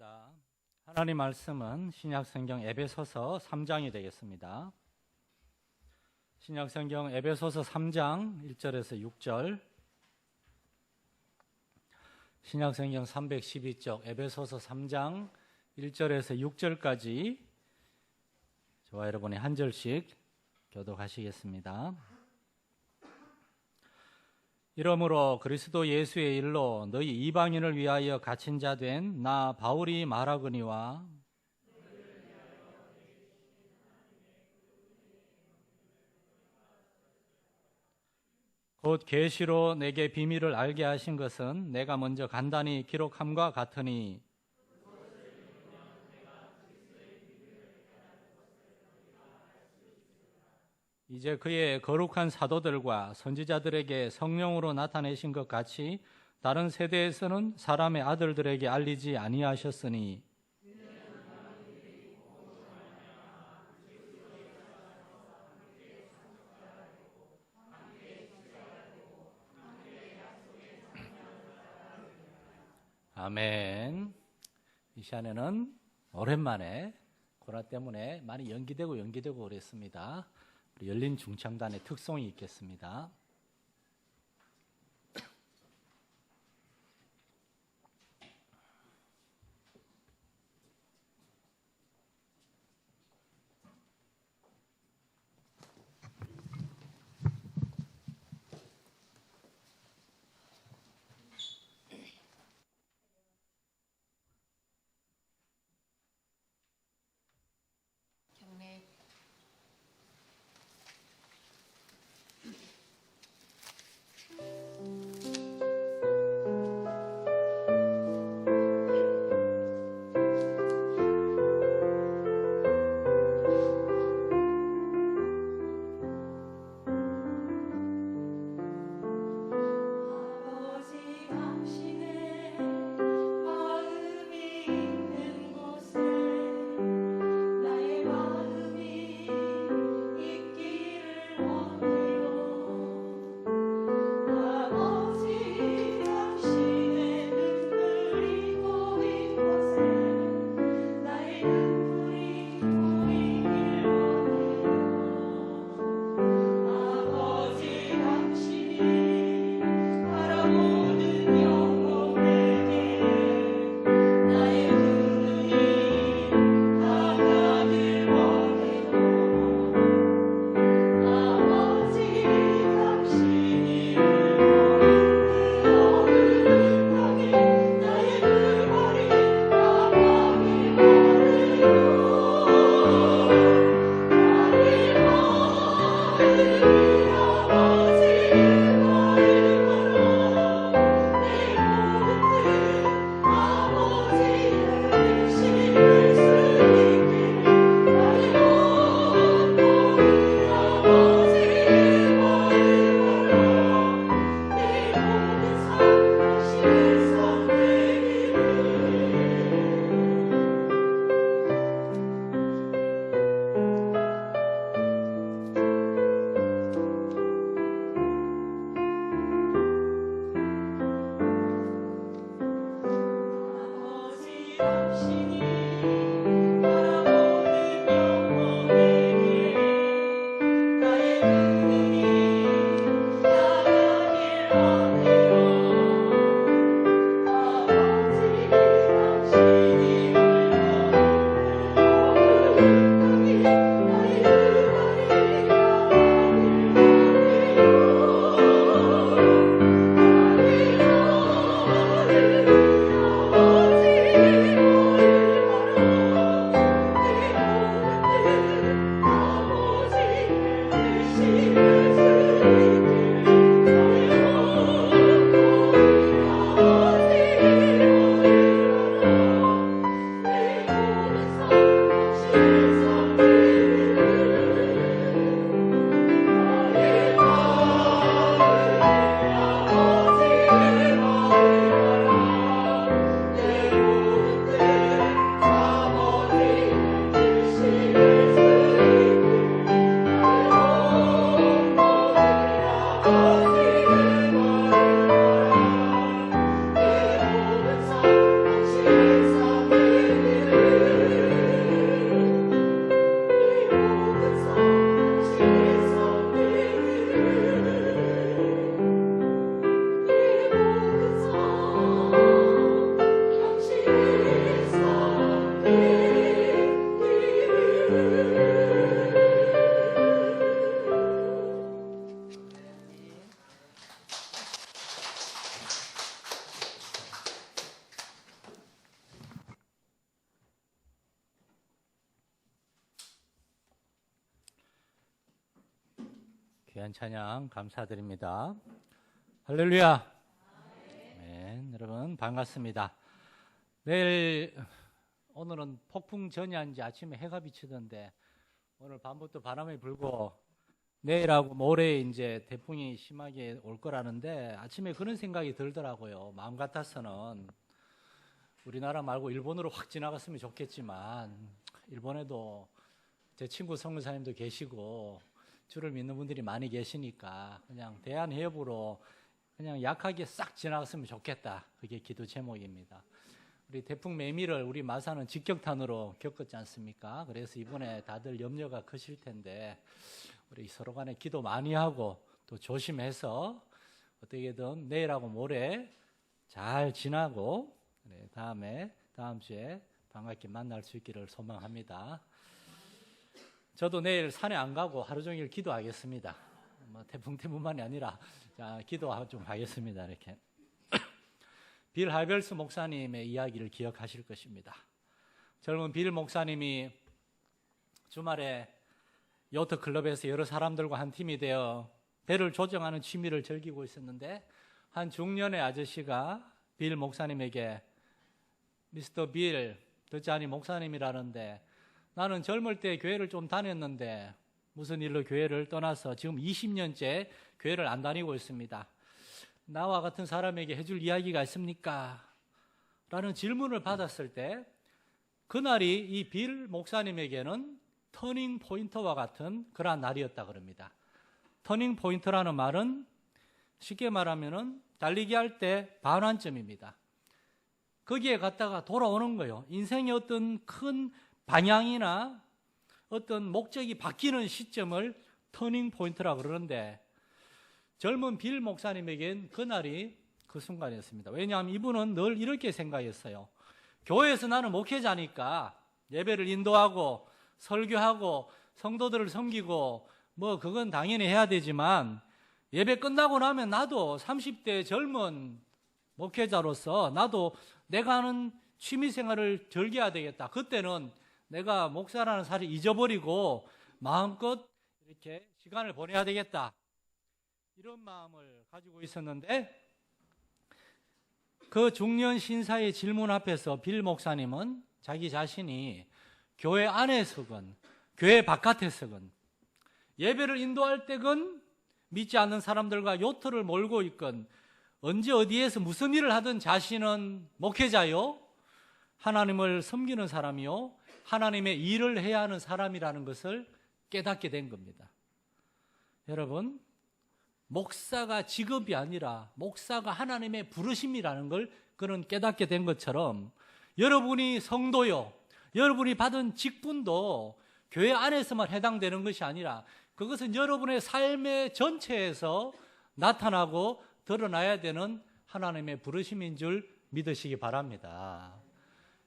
기도하겠습니다. 하나님 말씀은 신약성경 에베소서 3장이 되겠습니다. 신약성경 에베소서 3장 1절에서 6절, 신약성경 312쪽 에베소서 3장 1절에서 6절까지 저와 여러분이 한 절씩 교독하시겠습니다. 이러므로 그리스도 예수의 일로 너희 이방인을 위하여 갇힌 자 된 나 바울이 말하거니와 곧 계시로 내게 비밀을 알게 하신 것은 내가 먼저 간단히 기록함과 같으니 이제 그의 거룩한 사도들과 선지자들에게 성령으로 나타내신 것 같이 다른 세대에서는 사람의 아들들에게 알리지 아니하셨으니 아멘. 이 시간에는 오랜만에 코로나 때문에 많이 연기되고 그랬습니다. 우리 열린 중창단의 특성이 있겠습니다. 귀한 찬양 감사드립니다. 할렐루야. 네, 여러분 반갑습니다. 오늘은 폭풍 전야인지 아침에 해가 비치던데 오늘 밤부터 바람이 불고 내일하고 모레 이제 태풍이 심하게 올 거라는데 아침에 그런 생각이 들더라고요. 마음 같아서는 우리나라 말고 일본으로 확 지나갔으면 좋겠지만 일본에도 제 친구 선교사님도 계시고 주를 믿는 분들이 많이 계시니까 그냥 대한해협으로 그냥 약하게 싹 지나갔으면 좋겠다. 그게 기도 제목입니다. 우리 태풍 매미를 우리 마사는 직격탄으로 겪었지 않습니까? 그래서 이번에 다들 염려가 크실 텐데 우리 서로 간에 기도 많이 하고 또 조심해서 어떻게든 내일하고 모레 잘 지나고 다음 주에 반갑게 만날 수 있기를 소망합니다. 저도 내일 산에 안 가고 하루 종일 기도하겠습니다. 태풍 때문만이 아니라 기도 좀 하겠습니다. 이렇게 빌 하이벨스 목사님의 이야기를 기억하실 것입니다. 젊은 빌 목사님이 주말에 요트 클럽에서 여러 사람들과 한 팀이 되어 배를 조정하는 취미를 즐기고 있었는데 한 중년의 아저씨가 빌 목사님에게 미스터 빌, 듣자니 목사님이라는데 나는 젊을 때 교회를 좀 다녔는데 무슨 일로 교회를 떠나서 지금 20년째 교회를 안 다니고 있습니다. 나와 같은 사람에게 해줄 이야기가 있습니까? 라는 질문을 받았을 때 그날이 이 빌 목사님에게는 터닝 포인트와 같은 그러한 날이었다 그럽니다. 터닝 포인트라는 말은 쉽게 말하면은 달리기 할 때 반환점입니다. 거기에 갔다가 돌아오는 거예요. 인생의 어떤 큰 방향이나 어떤 목적이 바뀌는 시점을 터닝 포인트라고 그러는데 젊은 빌 목사님에겐 그날이 그 순간이었습니다. 왜냐하면 이분은 늘 이렇게 생각했어요. 교회에서 나는 목회자니까 예배를 인도하고 설교하고 성도들을 섬기고 그건 당연히 해야 되지만 예배 끝나고 나면 나도 30대 젊은 목회자로서 나도 내가 하는 취미생활을 즐겨야 되겠다. 그때는 내가 목사라는 사실을 잊어버리고 마음껏 이렇게 시간을 보내야 되겠다. 이런 마음을 가지고 있었는데 그 중년 신사의 질문 앞에서 빌 목사님은 자기 자신이 교회 안에서건 교회 바깥에서건 예배를 인도할 때건 믿지 않는 사람들과 요트를 몰고 있건 언제 어디에서 무슨 일을 하든 자신은 목회자요 하나님을 섬기는 사람이요 하나님의 일을 해야 하는 사람이라는 것을 깨닫게 된 겁니다. 여러분, 목사가 직업이 아니라 목사가 하나님의 부르심이라는 걸 그는 깨닫게 된 것처럼 여러분이 성도요, 여러분이 받은 직분도 교회 안에서만 해당되는 것이 아니라 그것은 여러분의 삶의 전체에서 나타나고 드러나야 되는 하나님의 부르심인 줄 믿으시기 바랍니다.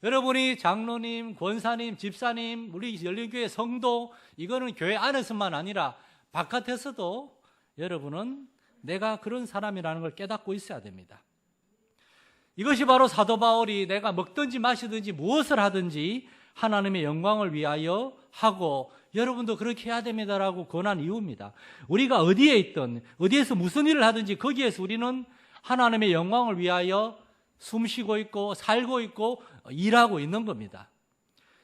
여러분이 장로님, 권사님, 집사님, 우리 열린교회 성도 이거는 교회 안에서만 아니라 바깥에서도 여러분은 내가 그런 사람이라는 걸 깨닫고 있어야 됩니다. 이것이 바로 사도 바울이 내가 먹든지 마시든지 무엇을 하든지 하나님의 영광을 위하여 하고 여러분도 그렇게 해야 됩니다라고 권한 이유입니다. 우리가 어디에 있든 어디에서 무슨 일을 하든지 거기에서 우리는 하나님의 영광을 위하여 숨쉬고 있고 살고 있고 일하고 있는 겁니다.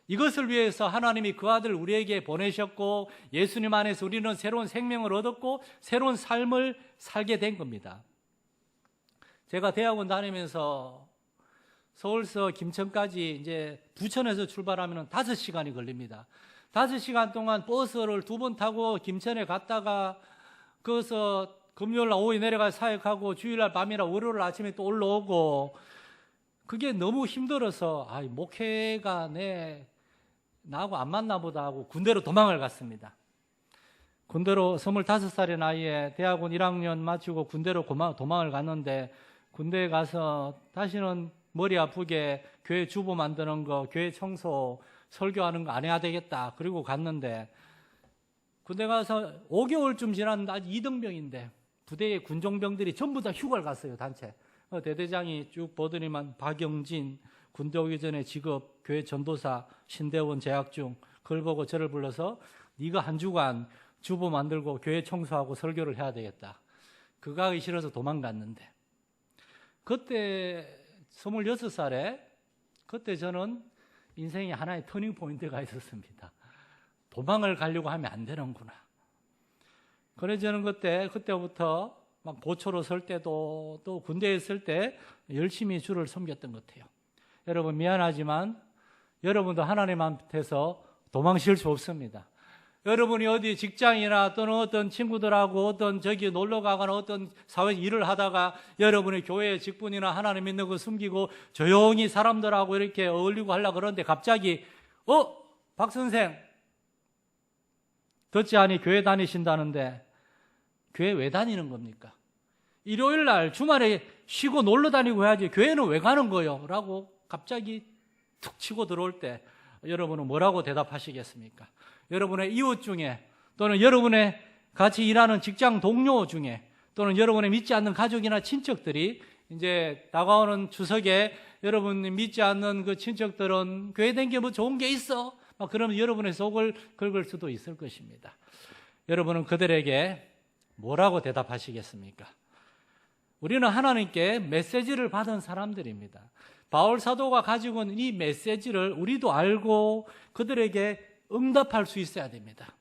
이것을 위해서 하나님이 그 아들 우리에게 보내셨고 예수님 안에서 우리는 새로운 생명을 얻었고 새로운 삶을 살게 된 겁니다. 제가 대학원 다니면서 서울서 김천까지 이제 부천에서 출발하면 5시간이 걸립니다. 5시간 동안 버스를 2번 타고 김천에 갔다가 거기서 금요일날 오후에 내려가서 사역하고 주일날 밤이나 월요일 아침에 또 올라오고 그게 너무 힘들어서 목회가 나하고 안 맞나 보다 하고 군대로 도망을 갔습니다. 군대로 25살의 나이에 대학원 1학년 마치고 군대로 도망을 갔는데 군대에 가서 다시는 머리 아프게 교회 주보 만드는 거, 교회 청소, 설교하는 거 안 해야 되겠다. 그리고 갔는데 군대 가서 5개월쯤 지났는데 아직 2등병인데 부대의 군종병들이 전부 다 휴가를 갔어요. 단체. 대대장이 쭉 보더니만 박영진 군대 오기 전에 직업 교회 전도사 신대원 재학 중 그걸 보고 저를 불러서 네가 한 주간 주보 만들고 교회 청소하고 설교를 해야 되겠다. 그거 하기 싫어서 도망갔는데, 그때 26살에 그때 저는 인생에 하나의 터닝 포인트가 있었습니다. 도망을 가려고 하면 안 되는구나. 그래서 저는 그때부터 막 보초로 설 때도 또 군대에 있을 때 열심히 주를 섬겼던 것 같아요. 여러분 미안하지만 여러분도 하나님한테서 도망칠 수 없습니다. 여러분이 어디 직장이나 또는 어떤 친구들하고 어떤 저기 놀러 가거나 어떤 사회 일을 하다가 여러분의 교회 직분이나 하나님 믿는 거 숨기고 조용히 사람들하고 이렇게 어울리고 하려고 그러는데 갑자기 박 선생 듣지 않니 교회 다니신다는데 교회 왜 다니는 겁니까? 일요일 날 주말에 쉬고 놀러 다니고 해야지 교회는 왜 가는 거요? 라고 갑자기 툭 치고 들어올 때 여러분은 뭐라고 대답하시겠습니까? 여러분의 이웃 중에 또는 여러분의 같이 일하는 직장 동료 중에 또는 여러분의 믿지 않는 가족이나 친척들이 이제 다가오는 추석에 여러분이 믿지 않는 그 친척들은 교회 댕겨 뭐 좋은 게 있어? 막 그러면 여러분의 속을 긁을 수도 있을 것입니다. 여러분은 그들에게 뭐라고 대답하시겠습니까? 우리는 하나님께 메시지를 받은 사람들입니다. 바울 사도가 가지고 있는 이 메시지를 우리도 알고 그들에게 응답할 수 있어야 됩니다.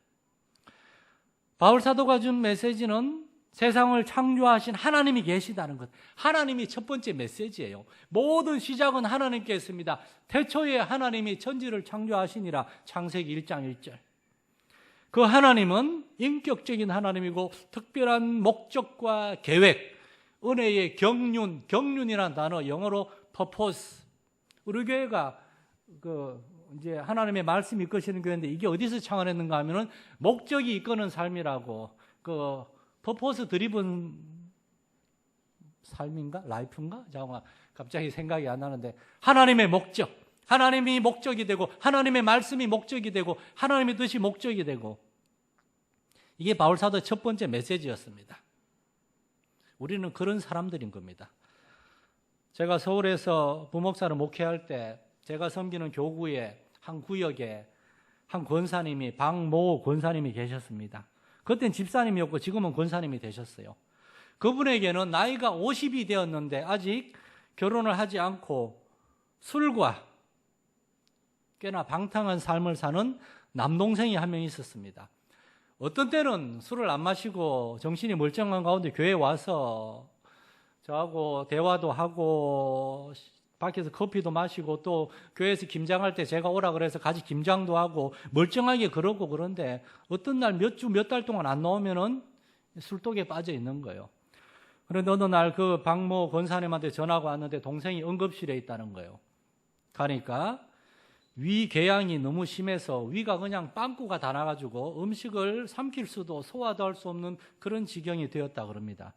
바울 사도가 준 메시지는 세상을 창조하신 하나님이 계시다는 것. 하나님이 첫 번째 메시지예요. 모든 시작은 하나님께 했습니다. 태초에 하나님이 천지를 창조하시니라. 창세기 1장 1절. 그 하나님은 인격적인 하나님이고 특별한 목적과 계획, 은혜의 경륜이라는 단어, 영어로 purpose. 우리 교회가 이제 하나님의 말씀이 이끄시는 교회인데 이게 어디서 창안했는가 하면은 목적이 이끄는 삶이라고 purpose 드리븐 삶인가? 라이프인가? 잠깐만 갑자기 생각이 안 나는데 하나님의 목적, 하나님이 목적이 되고 하나님의 말씀이 목적이 되고 하나님의 뜻이 목적이 되고 이게 바울 사도의 첫 번째 메시지였습니다. 우리는 그런 사람들인 겁니다. 제가 서울에서 부목사를 목회할 때 제가 섬기는 교구의 한 구역에 한 권사님이 박모 권사님이 계셨습니다. 그때는 집사님이었고 지금은 권사님이 되셨어요. 그분에게는 나이가 50이 되었는데 아직 결혼을 하지 않고 술과 꽤나 방탕한 삶을 사는 남동생이 한 명 있었습니다. 어떤 때는 술을 안 마시고 정신이 멀쩡한 가운데 교회에 와서 저하고 대화도 하고 밖에서 커피도 마시고 또 교회에서 김장할 때 제가 오라 그래서 같이 김장도 하고 멀쩡하게 그러고 그런데 어떤 날 몇 주, 몇 달 동안 안 나오면은 술독에 빠져 있는 거예요. 그런데 어느 날 그 박모 권사님한테 전화가 왔는데 동생이 응급실에 있다는 거예요. 가니까 위 궤양이 너무 심해서 위가 그냥 빵꾸가 다 나가지고 음식을 삼킬 수도 소화도 할 수 없는 그런 지경이 되었다 그럽니다.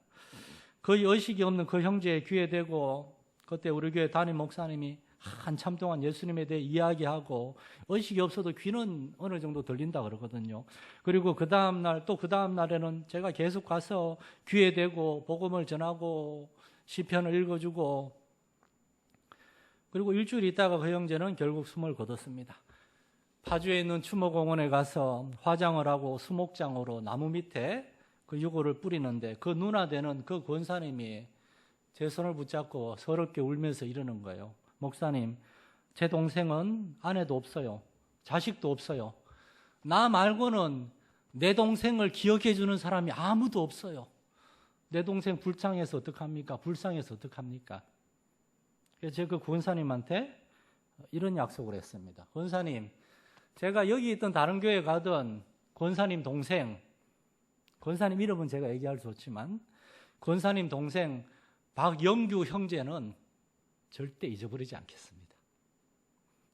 거의 의식이 없는 그 형제의 귀에 대고 그때 우리 교회 담임 목사님이 한참 동안 예수님에 대해 이야기하고 의식이 없어도 귀는 어느 정도 들린다 그러거든요. 그리고 그 다음 날에는 제가 계속 가서 귀에 대고 복음을 전하고 시편을 읽어주고 그리고 일주일 있다가 그 형제는 결국 숨을 거뒀습니다. 파주에 있는 추모공원에 가서 화장을 하고 수목장으로 나무 밑에 그 유골을 뿌리는데 그 누나 되는 그 권사님이 제 손을 붙잡고 서럽게 울면서 이러는 거예요. 목사님, 제 동생은 아내도 없어요. 자식도 없어요. 나 말고는 내 동생을 기억해 주는 사람이 아무도 없어요. 내 동생 불쌍해서 어떡합니까? 불쌍해서 어떡합니까? 그래서 제가 그 권사님한테 이런 약속을 했습니다. 권사님, 제가 여기 있던 다른 교회 가던 권사님 동생, 권사님 이름은 제가 얘기할 수 없지만 권사님 동생 박영규 형제는 절대 잊어버리지 않겠습니다.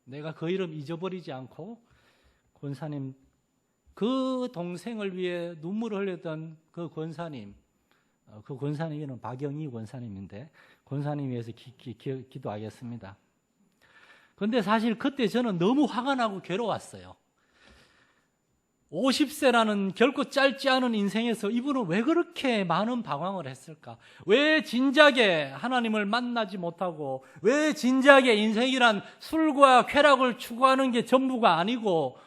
내가 그 이름 잊어버리지 않고 권사님, 그 동생을 위해 눈물을 흘렸던 그 권사님, 그 권사님은 박영희 권사님인데 권사님 위해서 기도하겠습니다. 그런데 사실 그때 저는 너무 화가 나고 괴로웠어요. 50세라는 결코 짧지 않은 인생에서 이분은 왜 그렇게 많은 방황을 했을까? 왜 진작에 하나님을 만나지 못하고 왜 진작에 인생이란 술과 쾌락을 추구하는 게 전부가 아니고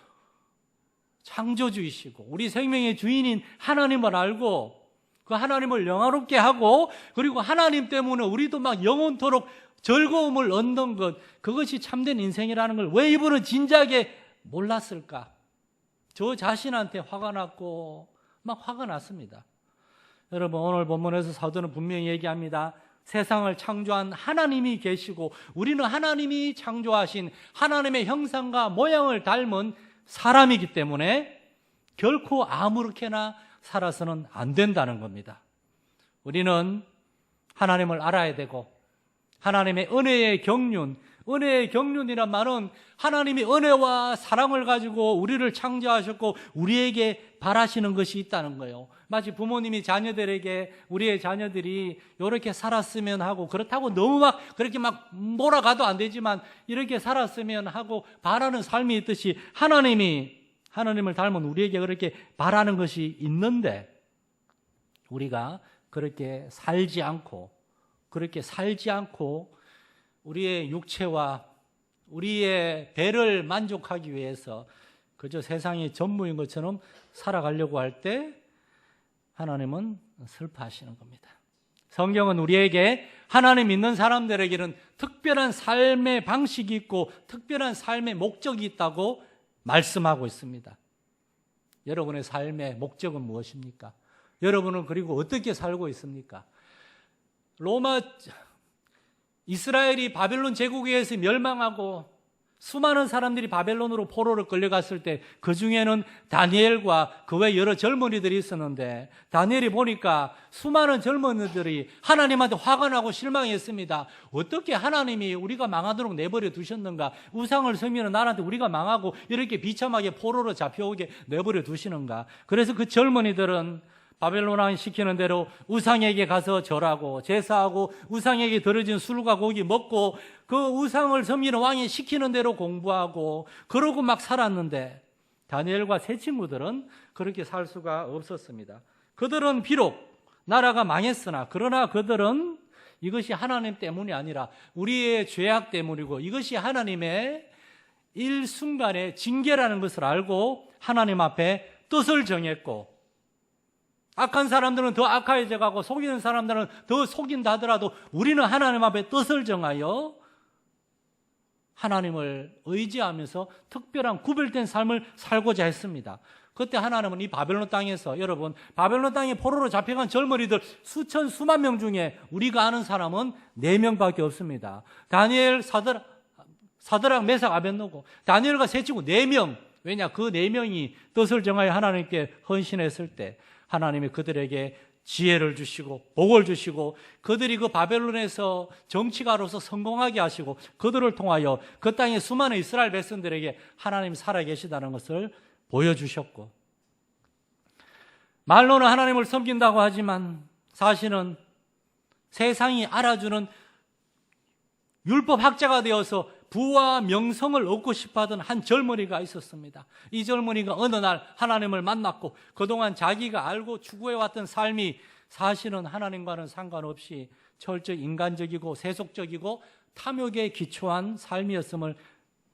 창조주이시고 우리 생명의 주인인 하나님을 알고 그 하나님을 영화롭게 하고 그리고 하나님 때문에 우리도 막 영원토록 즐거움을 얻는 것, 그것이 참된 인생이라는 걸 왜 이분은 진작에 몰랐을까? 저 자신한테 화가 났고 막 화가 났습니다. 여러분, 오늘 본문에서 사도는 분명히 얘기합니다. 세상을 창조한 하나님이 계시고 우리는 하나님이 창조하신 하나님의 형상과 모양을 닮은 사람이기 때문에 결코 아무렇게나 살아서는 안 된다는 겁니다. 우리는 하나님을 알아야 되고 하나님의 은혜의 경륜이란 말은 하나님이 은혜와 사랑을 가지고 우리를 창조하셨고 우리에게 바라시는 것이 있다는 거예요. 마치 부모님이 자녀들에게 우리의 자녀들이 이렇게 살았으면 하고 그렇다고 너무 막 그렇게 막 몰아가도 안 되지만 이렇게 살았으면 하고 바라는 삶이 있듯이 하나님을 닮은 우리에게 그렇게 바라는 것이 있는데 우리가 그렇게 살지 않고 우리의 육체와 우리의 배를 만족하기 위해서 그저 세상의 전무인 것처럼 살아가려고 할 때 하나님은 슬퍼하시는 겁니다. 성경은 우리에게 하나님 믿는 사람들에게는 특별한 삶의 방식이 있고 특별한 삶의 목적이 있다고 말씀하고 있습니다. 여러분의 삶의 목적은 무엇입니까? 여러분은 그리고 어떻게 살고 있습니까? 이스라엘이 바벨론 제국에 의해서 멸망하고 수많은 사람들이 바벨론으로 포로를 끌려갔을 때 그 중에는 다니엘과 그 외 여러 젊은이들이 있었는데 다니엘이 보니까 수많은 젊은이들이 하나님한테 화가 나고 실망했습니다. 어떻게 하나님이 우리가 망하도록 내버려 두셨는가? 우상을 섬기는 나라한테 우리가 망하고 이렇게 비참하게 포로로 잡혀오게 내버려 두시는가? 그래서 그 젊은이들은 바벨론 왕이 시키는 대로 우상에게 가서 절하고 제사하고 우상에게 들어진 술과 고기 먹고 그 우상을 섬기는 왕이 시키는 대로 공부하고 그러고 막 살았는데 다니엘과 세 친구들은 그렇게 살 수가 없었습니다. 그들은 비록 나라가 망했으나 그러나 그들은 이것이 하나님 때문이 아니라 우리의 죄악 때문이고 이것이 하나님의 일순간의 징계라는 것을 알고 하나님 앞에 뜻을 정했고 악한 사람들은 더 악해져 가고 속이는 사람들은 더 속인다 하더라도 우리는 하나님 앞에 뜻을 정하여 하나님을 의지하면서 특별한 구별된 삶을 살고자 했습니다. 그때 하나님은 이 바벨론 땅에서 여러분 바벨론 땅에 포로로 잡혀간 젊은이들 수만 명 중에 우리가 아는 사람은 4명밖에 없습니다. 다니엘, 사드락, 메삭, 아벳느고 다니엘과 세 친구 4명. 왜냐? 그 4명이 뜻을 정하여 하나님께 헌신했을 때 하나님이 그들에게 지혜를 주시고 복을 주시고 그들이 그 바벨론에서 정치가로서 성공하게 하시고 그들을 통하여 그 땅의 수많은 이스라엘 백성들에게 하나님이 살아계시다는 것을 보여주셨고 말로는 하나님을 섬긴다고 하지만 사실은 세상이 알아주는 율법학자가 되어서 부와 명성을 얻고 싶어하던 한 젊은이가 있었습니다. 이 젊은이가 어느 날 하나님을 만났고 그동안 자기가 알고 추구해왔던 삶이 사실은 하나님과는 상관없이 철저히 인간적이고 세속적이고 탐욕에 기초한 삶이었음을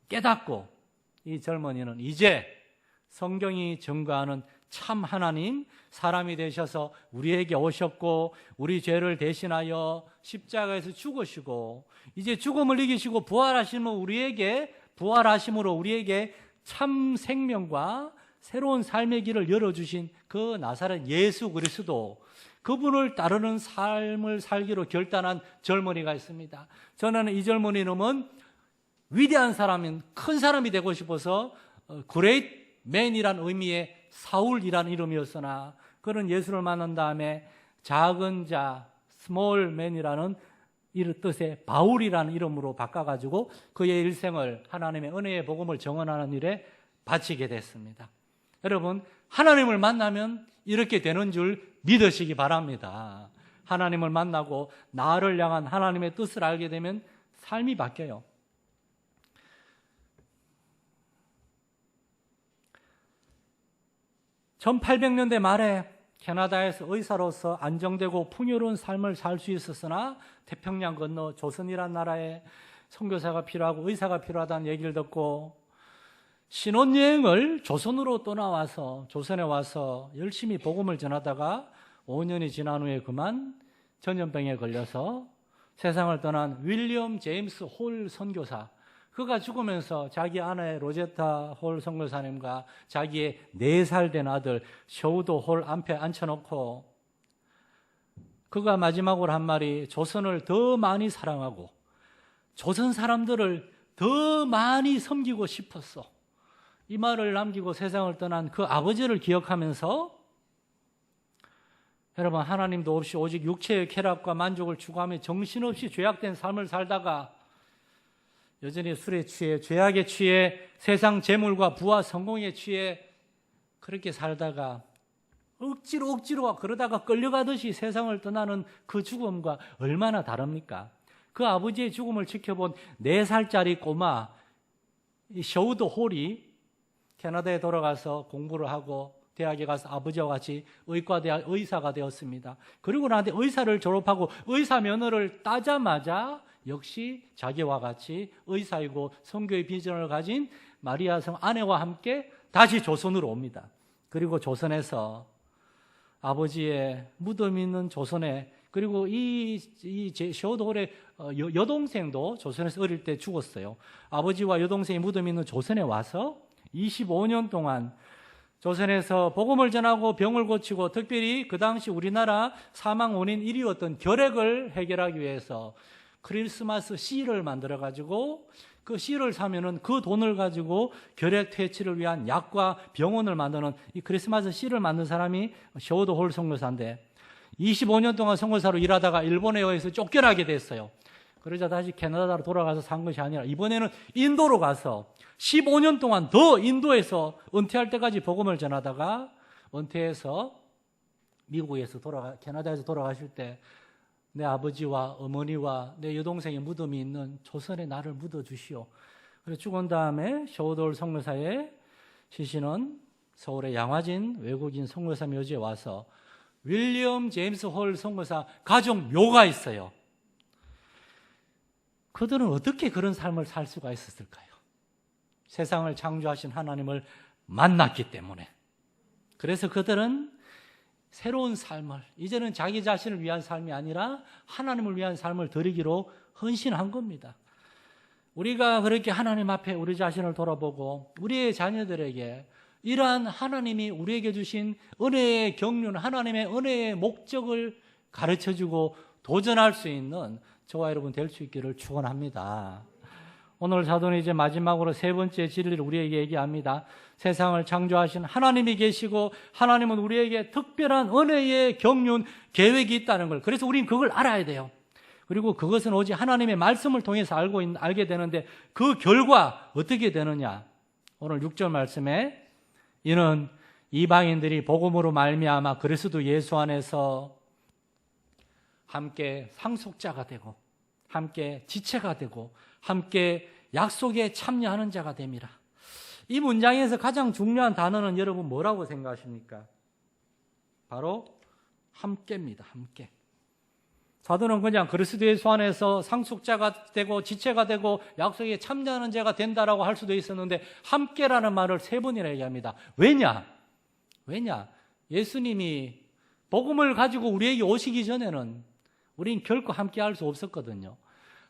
깨닫고 이 젊은이는 이제 성경이 증거하는 참 하나님, 사람이 되셔서 우리에게 오셨고 우리 죄를 대신하여 십자가에서 죽으시고 이제 죽음을 이기시고 부활하심으로 우리에게 참 생명과 새로운 삶의 길을 열어주신 그 나사렛 예수 그리스도, 그분을 따르는 삶을 살기로 결단한 젊은이가 있습니다. 저는 이 젊은이는 위대한 사람인 큰 사람이 되고 싶어서 great man이라는 의미의 사울이라는 이름이었으나 그는 예수를 만난 다음에 작은 자 small man이라는 뜻의 바울이라는 이름으로 바꿔가지고 그의 일생을 하나님의 은혜의 복음을 증언하는 일에 바치게 됐습니다. 여러분, 하나님을 만나면 이렇게 되는 줄 믿으시기 바랍니다. 하나님을 만나고 나를 향한 하나님의 뜻을 알게 되면 삶이 바뀌어요. (1800년대) 말에 캐나다에서 의사로서 안정되고 풍요로운 삶을 살 수 있었으나 태평양 건너 조선이란 나라에 선교사가 필요하고 의사가 필요하다는 얘기를 듣고 신혼여행을 조선으로 떠나와서 조선에 와서 열심히 복음을 전하다가 5년이 지난 후에 그만 전염병에 걸려서 세상을 떠난 윌리엄 제임스 홀 선교사, 그가 죽으면서 자기 아내 로제타 홀 선교사님과 자기의 4살 된 아들 셔우도 홀 앞에 앉혀놓고 그가 마지막으로 한 말이 조선을 더 많이 사랑하고 조선 사람들을 더 많이 섬기고 싶었어. 이 말을 남기고 세상을 떠난 그 아버지를 기억하면서 여러분, 하나님도 없이 오직 육체의 쾌락과 만족을 추구하며 정신없이 죄악된 삶을 살다가 여전히 술에 취해 죄악에 취해 세상 재물과 부와 성공에 취해 그렇게 살다가 억지로 그러다가 끌려가듯이 세상을 떠나는 그 죽음과 얼마나 다릅니까? 그 아버지의 죽음을 지켜본 4살짜리 꼬마 셔우드 홀이 캐나다에 돌아가서 공부를 하고 대학에 가서 아버지와 같이 의과대학 의사가 되었습니다. 그리고 나한테 의사를 졸업하고 의사 면허를 따자마자 역시 자기와 같이 의사이고 선교의 비전을 가진 마리아 성 아내와 함께 다시 조선으로 옵니다. 그리고 조선에서 아버지의 무덤이 있는 조선에, 그리고 이 셔우드 홀의 여동생도 조선에서 어릴 때 죽었어요. 아버지와 여동생이 무덤이 있는 조선에 와서 25년 동안 조선에서 복음을 전하고 병을 고치고, 특별히 그 당시 우리나라 사망 원인 1위였던 결핵을 해결하기 위해서 크리스마스 씨를 만들어가지고 그 씨를 사면은 그 돈을 가지고 결핵 퇴치를 위한 약과 병원을 만드는 이 크리스마스 씨를 만든 사람이 셔우드 홀 선교사인데 25년 동안 선교사로 일하다가 일본에 의해서 쫓겨나게 됐어요. 그러자 다시 캐나다로 돌아가서 산 것이 아니라 이번에는 인도로 가서 15년 동안 더 인도에서 은퇴할 때까지 복음을 전하다가 은퇴해서 미국에서 캐나다에서 돌아가실 때 내 아버지와 어머니와 내 여동생의 무덤이 있는 조선에 나를 묻어주시오. 그래서 죽은 다음에 셔우드 홀 선교사의 시신은 서울의 양화진 외국인 선교사 묘지에 와서 윌리엄 제임스 홀 선교사 가족 묘가 있어요. 그들은 어떻게 그런 삶을 살 수가 있었을까요? 세상을 창조하신 하나님을 만났기 때문에. 그래서 그들은 새로운 삶을, 이제는 자기 자신을 위한 삶이 아니라 하나님을 위한 삶을 드리기로 헌신한 겁니다. 우리가 그렇게 하나님 앞에 우리 자신을 돌아보고 우리의 자녀들에게 이러한 하나님이 우리에게 주신 은혜의 경륜, 하나님의 은혜의 목적을 가르쳐주고 도전할 수 있는 저와 여러분 될 수 있기를 축원합니다. 오늘 사도는 이제 마지막으로 3번째 진리를 우리에게 얘기합니다. 세상을 창조하신 하나님이 계시고 하나님은 우리에게 특별한 은혜의 경륜, 계획이 있다는 걸, 그래서 우리는 그걸 알아야 돼요. 그리고 그것은 오직 하나님의 말씀을 통해서 알게 되는데 그 결과 어떻게 되느냐? 오늘 6절 말씀에 이는 이방인들이 복음으로 말미암아 그리스도 예수 안에서 함께 상속자가 되고 함께 지체가 되고 함께 약속에 참여하는 자가 됨이라. 이 문장에서 가장 중요한 단어는 여러분 뭐라고 생각하십니까? 바로 함께입니다. 함께. 사도는 그냥 그리스도 예수 안에서 상속자가 되고 지체가 되고 약속에 참여하는 자가 된다라고 할 수도 있었는데 함께라는 말을 3번이나 얘기합니다. 왜냐? 예수님이 복음을 가지고 우리에게 오시기 전에는 우린 결코 함께할 수 없었거든요.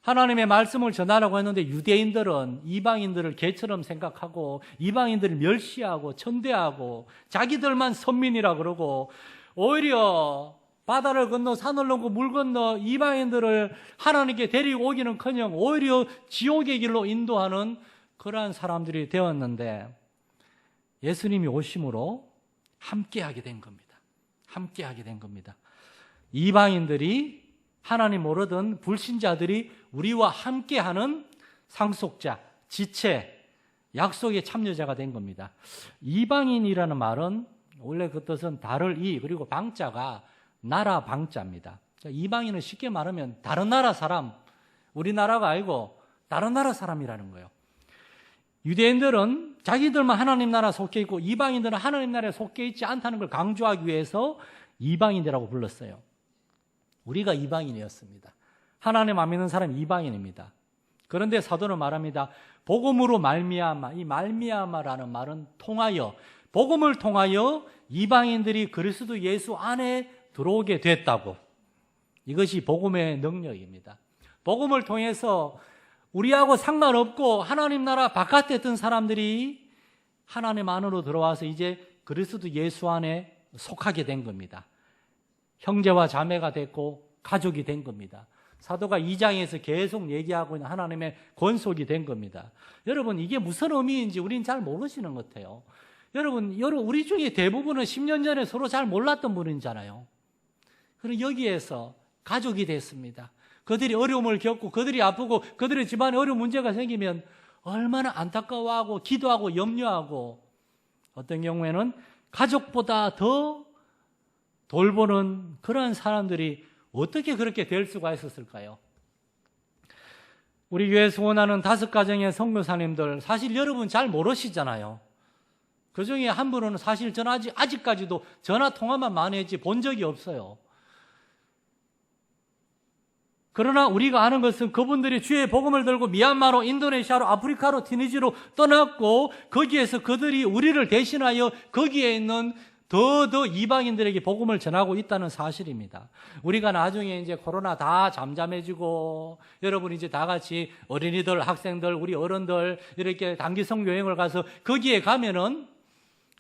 하나님의 말씀을 전하라고 했는데 유대인들은 이방인들을 개처럼 생각하고 이방인들을 멸시하고 천대하고 자기들만 선민이라 그러고 오히려 바다를 건너 산을 넘고 물 건너 이방인들을 하나님께 데리고 오기는커녕 오히려 지옥의 길로 인도하는 그러한 사람들이 되었는데 예수님이 오심으로 함께하게 된 겁니다. 함께하게 된 겁니다. 이방인들이 하나님 모르던 불신자들이 우리와 함께하는 상속자, 지체, 약속의 참여자가 된 겁니다. 이방인이라는 말은 원래 그 뜻은 달을 이 그리고 방자가 나라 방자입니다. 이방인은 쉽게 말하면 다른 나라 사람, 우리나라가 아니고 다른 나라 사람이라는 거예요. 유대인들은 자기들만 하나님 나라 속해 있고 이방인들은 하나님 나라에 속해 있지 않다는 걸 강조하기 위해서 이방인이라고 불렀어요. 우리가 이방인이었습니다. 하나님 안 믿는 사람이 이방인입니다. 그런데 사도는 말합니다. 복음으로 말미암아, 이 말미암아라는 말은 통하여, 복음을 통하여 이방인들이 그리스도 예수 안에 들어오게 됐다고. 이것이 복음의 능력입니다. 복음을 통해서 우리하고 상관없고 하나님 나라 바깥에 있던 사람들이 하나님 안으로 들어와서 이제 그리스도 예수 안에 속하게 된 겁니다. 형제와 자매가 됐고 가족이 된 겁니다. 사도가 2장에서 계속 얘기하고 있는 하나님의 권속이 된 겁니다. 여러분, 이게 무슨 의미인지 우리는 잘 모르시는 것 같아요. 여러분, 우리 중에 대부분은 10년 전에 서로 잘 몰랐던 분이잖아요. 그럼 여기에서 가족이 됐습니다. 그들이 어려움을 겪고 그들이 아프고 그들의 집안에 어려운 문제가 생기면 얼마나 안타까워하고 기도하고 염려하고 어떤 경우에는 가족보다 더 돌보는 그런 사람들이 어떻게 그렇게 될 수가 있었을까요? 우리 교회 소원하는 5가정의 선교사님들 사실 여러분 잘 모르시잖아요. 그 중에 한 분은 사실 전 아직까지도 전화 통화만 많이 했지 본 적이 없어요. 그러나 우리가 아는 것은 그분들이 주의 복음을 들고 미얀마로, 인도네시아로, 아프리카로, 티니지로 떠났고 거기에서 그들이 우리를 대신하여 거기에 있는 더 이방인들에게 복음을 전하고 있다는 사실입니다. 우리가 나중에 이제 코로나 다 잠잠해지고 여러분 이제 다 같이 어린이들, 학생들, 우리 어른들 이렇게 단기 선교 여행을 가서 거기에 가면은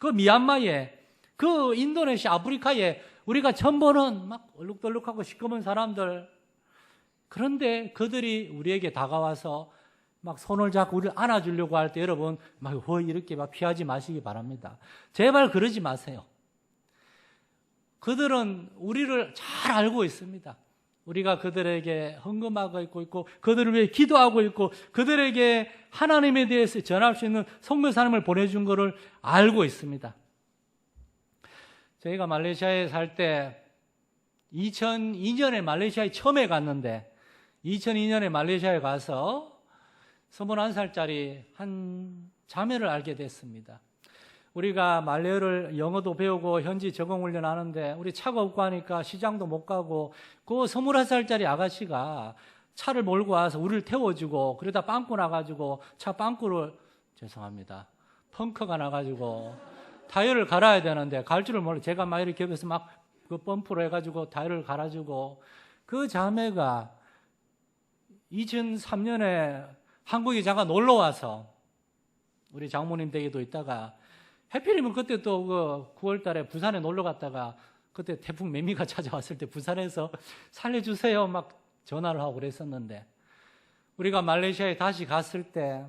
그 미얀마에, 그 인도네시아, 아프리카에 우리가 처음 보는 막 얼룩덜룩하고 시커먼 사람들, 그런데 그들이 우리에게 다가와서 막 손을 잡고 우리를 안아주려고 할 때 여러분 막 이렇게 막 피하지 마시기 바랍니다. 제발 그러지 마세요. 그들은 우리를 잘 알고 있습니다. 우리가 그들에게 헌금하고 있고 그들을 위해 기도하고 있고 그들에게 하나님에 대해서 전할 수 있는 선교사님을 보내준 것을 알고 있습니다. 저희가 말레이시아에 살 때 2002년에 말레이시아에 처음에 갔는데 2002년에 말레이시아에 가서 21살짜리 한 자매를 알게 됐습니다. 우리가 말레이어를 영어도 배우고 현지 적응 훈련하는데 우리 차가 없고 하니까 시장도 못 가고 그 21살짜리 아가씨가 차를 몰고 와서 우리를 태워주고 그러다 빵꾸 나가지고 차 빵꾸를 죄송합니다. 펑크가 나가지고 타이어를 갈아야 되는데 갈 줄을 몰라 제가 막 이렇게 옆에서 막 그 펌프로 해가지고 타이어를 갈아주고 그 자매가 2003년에 한국에 잠깐 놀러 와서 우리 장모님 댁에도 있다가 해필이면 그때 또 그 9월 달에 부산에 놀러 갔다가 그때 태풍 매미가 찾아왔을 때 부산에서 살려주세요 막 전화를 하고 그랬었는데 우리가 말레이시아에 다시 갔을 때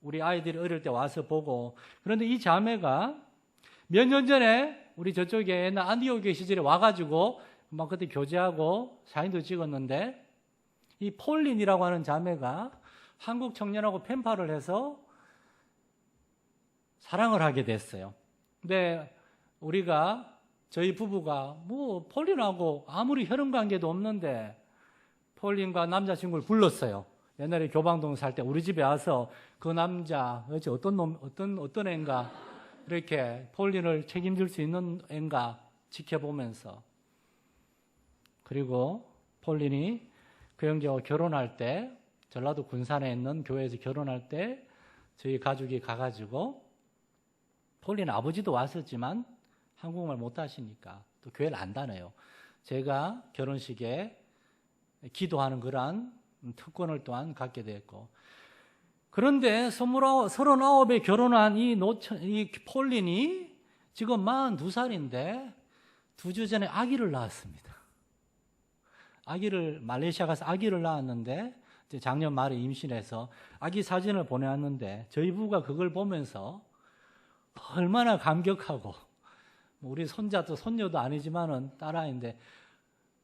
우리 아이들이 어릴 때 와서 보고 그런데 이 자매가 몇 년 전에 우리 저쪽에 옛날 안디오교회 시절에 와가지고 막 그때 교제하고 사진도 찍었는데 이 폴린이라고 하는 자매가 한국 청년하고 펜팔을 해서 사랑을 하게 됐어요. 근데 저희 부부가 뭐 폴린하고 아무리 혈연 관계도 없는데 폴린과 남자친구를 불렀어요. 옛날에 교방동 살 때 우리 집에 와서 그 남자 어떤 애인가 이렇게 폴린을 책임질 수 있는 애인가 지켜보면서 그리고 폴린이 그 형제와 결혼할 때 전라도 군산에 있는 교회에서 결혼할 때 저희 가족이 가가지고 폴린 아버지도 왔었지만 한국말 못하시니까 또 교회를 안 다녀요. 제가 결혼식에 기도하는 그러한 특권을 또한 갖게 됐고 그런데 39에 결혼한 이 폴린이 지금 42살인데 2주 전에 아기를 낳았습니다. 말레이시아 가서 아기를 낳았는데 작년 말에 임신해서 아기 사진을 보내왔는데 저희 부부가 그걸 보면서 얼마나 감격하고 우리 손자도 손녀도 아니지만은 딸아이인데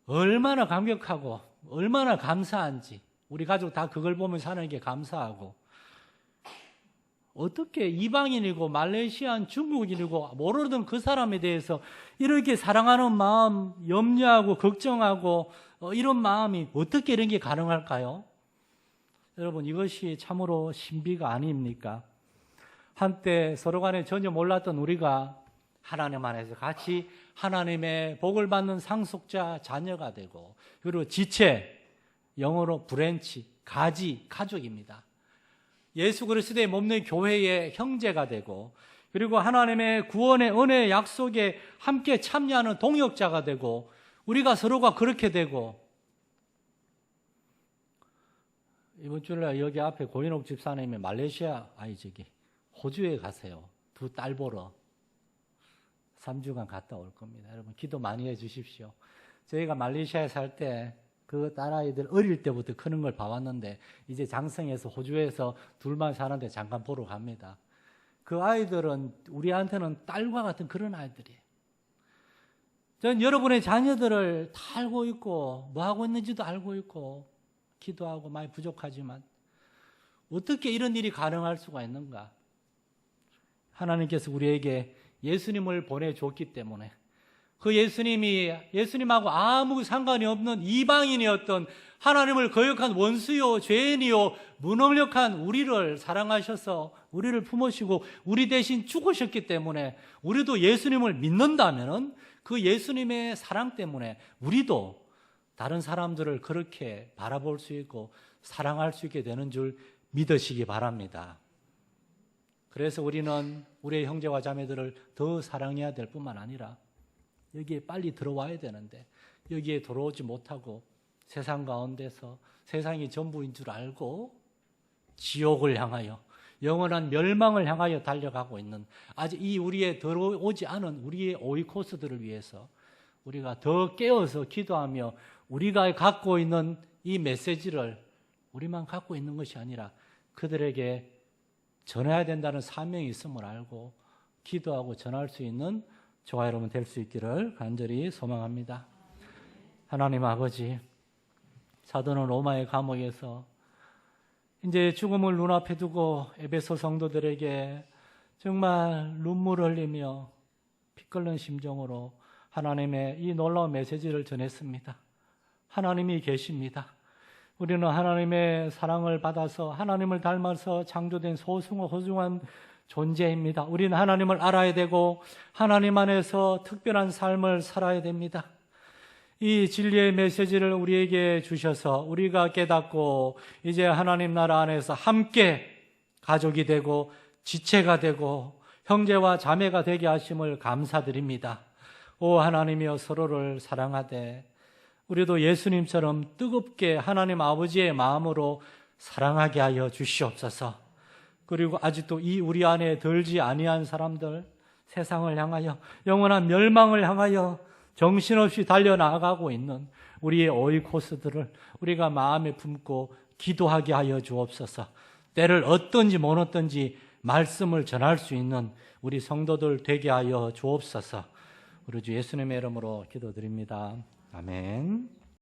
얼마나 감격하고 얼마나 감사한지 우리 가족 다 그걸 보면서 하나님께 감사하고 어떻게 이방인이고 말레이시안 중국인이고 모르던 그 사람에 대해서 이렇게 사랑하는 마음 염려하고 걱정하고 이런 마음이 어떻게 이런 게 가능할까요? 여러분 이것이 참으로 신비가 아닙니까? 한때 서로 간에 전혀 몰랐던 우리가 하나님 안에서 같이 하나님의 복을 받는 상속자 자녀가 되고 그리고 지체, 영어로 브랜치, 가지, 가족입니다. 예수 그리스도의 몸된 교회의 형제가 되고, 그리고 하나님의 구원의 은혜의 약속에 함께 참여하는 동역자가 되고, 우리가 서로가 그렇게 되고, 이번 주일날 여기 앞에 고인옥 집사님이 호주에 가세요. 두 딸 보러 3주간 갔다 올 겁니다. 여러분 기도 많이 해 주십시오. 저희가 말레이시아에 살 때 그 딸아이들 어릴 때부터 크는 걸 봐왔는데, 이제 장성해서 호주에서 둘만 사는데 잠깐 보러 갑니다. 그 아이들은 우리한테는 딸과 같은 그런 아이들이에요. 전 여러분의 자녀들을 다 알고 있고 뭐 하고 있는지도 알고 있고 기도하고 많이 부족하지만 어떻게 이런 일이 가능할 수가 있는가? 하나님께서 우리에게 예수님을 보내줬기 때문에, 그 예수님이 예수님하고 아무 상관이 없는 이방인이었던 하나님을 거역한 원수요 죄인이요 무능력한 우리를 사랑하셔서 우리를 품으시고 우리 대신 죽으셨기 때문에, 우리도 예수님을 믿는다면 그 예수님의 사랑 때문에 우리도 다른 사람들을 그렇게 바라볼 수 있고 사랑할 수 있게 되는 줄 믿으시기 바랍니다. 그래서 우리는 우리의 형제와 자매들을 더 사랑해야 될 뿐만 아니라 여기에 빨리 들어와야 되는데, 여기에 들어오지 못하고 세상 가운데서 세상이 전부인 줄 알고 지옥을 향하여, 영원한 멸망을 향하여 달려가고 있는, 아직 이 우리에 들어오지 않은 우리의 오이코스들을 위해서 우리가 더 깨어서 기도하며 우리가 갖고 있는 이 메시지를 우리만 갖고 있는 것이 아니라 그들에게 전해야 된다는 사명이 있음을 알고 기도하고 전할 수 있는 저와 여러분 될 수 있기를 간절히 소망합니다. 하나님 아버지, 사도는 로마의 감옥에서 이제 죽음을 눈앞에 두고 에베소 성도들에게 정말 눈물을 흘리며 피 끓는 심정으로 하나님의 이 놀라운 메시지를 전했습니다. 하나님이 계십니다. 우리는 하나님의 사랑을 받아서 하나님을 닮아서 창조된 소중한 존재입니다. 우리는 하나님을 알아야 되고 하나님 안에서 특별한 삶을 살아야 됩니다. 이 진리의 메시지를 우리에게 주셔서 우리가 깨닫고 이제 하나님 나라 안에서 함께 가족이 되고 지체가 되고 형제와 자매가 되게 하심을 감사드립니다. 오 하나님이여, 서로를 사랑하되 우리도 예수님처럼 뜨겁게 하나님 아버지의 마음으로 사랑하게 하여 주시옵소서. 그리고 아직도 이 우리 안에 들지 아니한 사람들, 세상을 향하여 영원한 멸망을 향하여 정신없이 달려나가고 있는 우리의 오이코스들을 우리가 마음에 품고 기도하게 하여 주옵소서. 때를 어떤지 못 어떤지 말씀을 전할 수 있는 우리 성도들 되게 하여 주옵소서. 우리 주 예수님의 이름으로 기도드립니다. 아멘.